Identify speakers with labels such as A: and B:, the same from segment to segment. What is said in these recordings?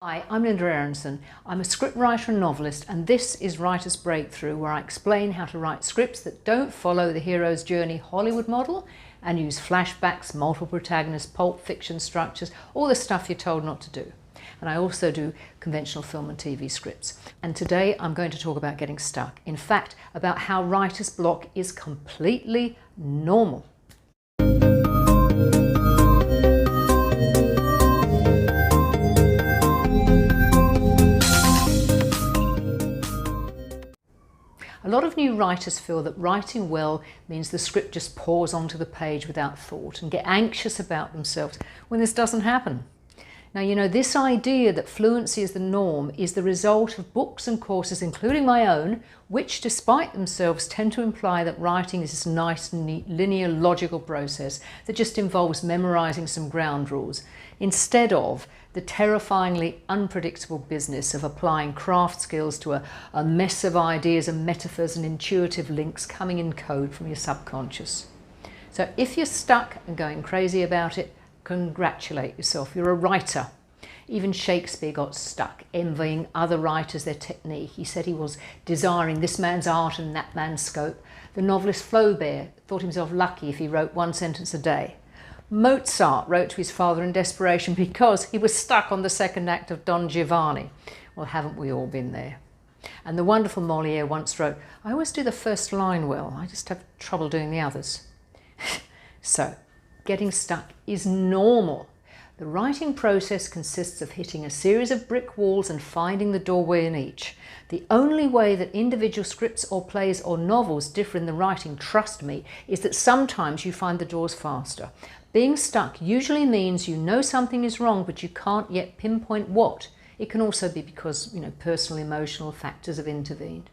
A: Hi, I'm Linda Aronson. I'm a scriptwriter and novelist, and this is Writer's Breakthrough, where I explain how to write scripts that don't follow the hero's journey Hollywood model and use flashbacks, multiple protagonists, pulp fiction structures, all the stuff you're told not to do. And I also do conventional film and TV scripts. And today I'm going to talk about getting stuck. In fact, about how writer's block is completely normal. A lot of new writers feel that writing well means the script just pours onto the page without thought and get anxious about themselves when this doesn't happen. Now, you know, this idea that fluency is the norm is the result of books and courses, including my own, which despite themselves tend to imply that writing is this nice, neat, linear, logical process that just involves memorizing some ground rules, instead of the terrifyingly unpredictable business of applying craft skills to a mess of ideas and metaphors and intuitive links coming in code from your subconscious. So if you're stuck and going crazy about it, congratulate yourself, you're a writer. Even Shakespeare got stuck, envying other writers their technique. He said he was desiring this man's art and that man's scope. The novelist Flaubert thought himself lucky if he wrote one sentence a day. Mozart wrote to his father in desperation because he was stuck on the second act of Don Giovanni. Well, haven't we all been there? And the wonderful Molière once wrote, "I always do the first line well, I just have trouble doing the others." So, getting stuck is normal. The writing process consists of hitting a series of brick walls and finding the doorway in each. The only way that individual scripts or plays or novels differ in the writing, trust me, is that sometimes you find the doors faster. Being stuck usually means you know something is wrong, but you can't yet pinpoint what. It can also be because, personal, emotional factors have intervened.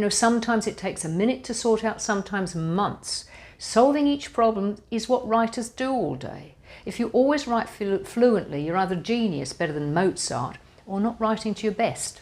A: Sometimes it takes a minute to sort out, sometimes months. Solving each problem is what writers do all day. If you always write fluently, you're either genius, better than Mozart, or not writing to your best.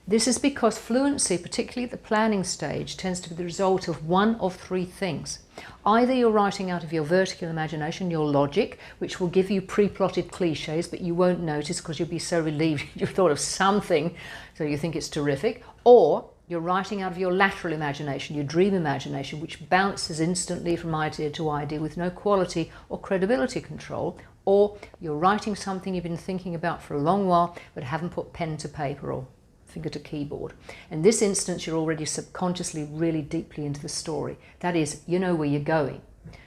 A: This is because fluency, particularly at the planning stage, tends to be the result of one of three things. Either you're writing out of your vertical imagination, your logic, which will give you pre-plotted cliches, but you won't notice because you'll be so relieved you've thought of something, so you think it's terrific, or you're writing out of your lateral imagination, your dream imagination, which bounces instantly from idea to idea with no quality or credibility control, or you're writing something you've been thinking about for a long while but haven't put pen to paper or finger to keyboard. In this instance, you're already subconsciously really deeply into the story. That is, you know where you're going.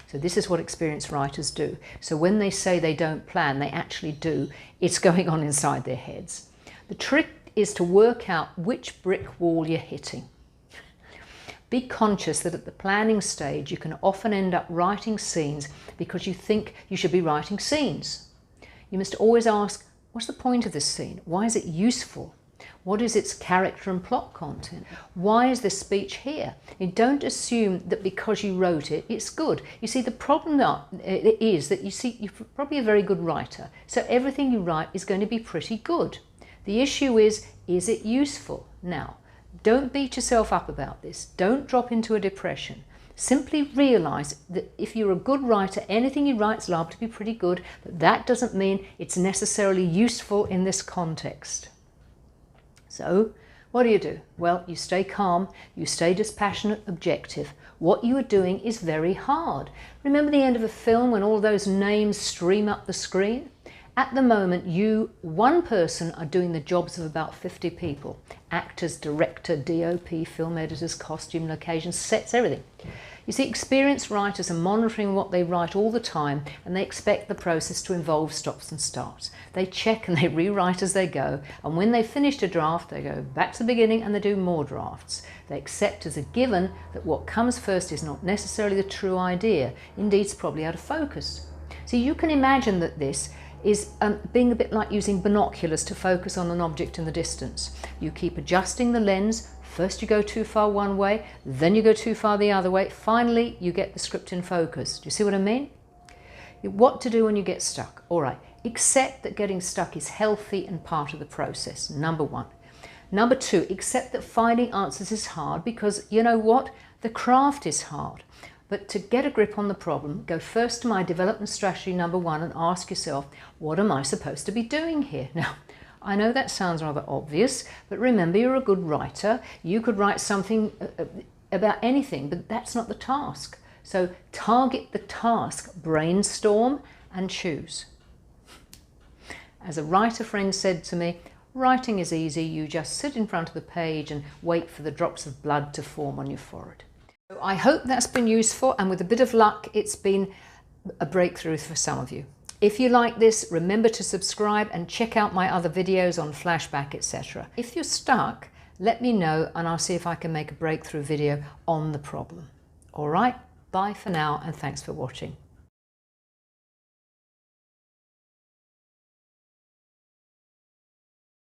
A: So this is what experienced writers do. So when they say they don't plan, they actually do. It's going on inside their heads. The trick is to work out which brick wall you're hitting. Be conscious that at the planning stage, you can often end up writing scenes because you think you should be writing scenes. You must always ask, what's the point of this scene? Why is it useful? What is its character and plot content? Why is this speech here? And don't assume that because you wrote it, it's good. You see, the problem is that you're probably a very good writer, so everything you write is going to be pretty good. The issue is it useful? Now, don't beat yourself up about this. Don't drop into a depression. Simply realise that if you're a good writer, anything you write is liable to be pretty good, but that doesn't mean it's necessarily useful in this context. So, what do? Well, you stay calm, you stay dispassionate, objective. What you are doing is very hard. Remember the end of a film when all those names stream up the screen? At the moment, you, one person, are doing the jobs of about 50 people. Actors, director, DOP, film editors, costume, locations, sets, everything. You see, experienced writers are monitoring what they write all the time, and they expect the process to involve stops and starts. They check and they rewrite as they go, and when they've finished a draft, they go back to the beginning and they do more drafts. They accept as a given that what comes first is not necessarily the true idea. Indeed, it's probably out of focus. So you can imagine that this is being a bit like using binoculars to focus on an object in the distance. You keep adjusting the lens. First you go too far one way, then you go too far the other way. Finally, you get the script in focus. Do you see what I mean? What to do when you get stuck? All right, accept that getting stuck is healthy and part of the process, number one. Number two, accept that finding answers is hard because, you know what? The craft is hard. But to get a grip on the problem, go first to my development strategy number 1 and ask yourself, what am I supposed to be doing here? Now, I know that sounds rather obvious, but remember, you're a good writer. You could write something about anything, but that's not the task. So target the task, brainstorm and choose. As a writer friend said to me, writing is easy. You just sit in front of the page and wait for the drops of blood to form on your forehead. So I hope that's been useful, and with a bit of luck, it's been a breakthrough for some of you. If you like this, remember to subscribe and check out my other videos on flashback, etc. If you're stuck, let me know and I'll see if I can make a breakthrough video on the problem. All right, bye for now and thanks for watching.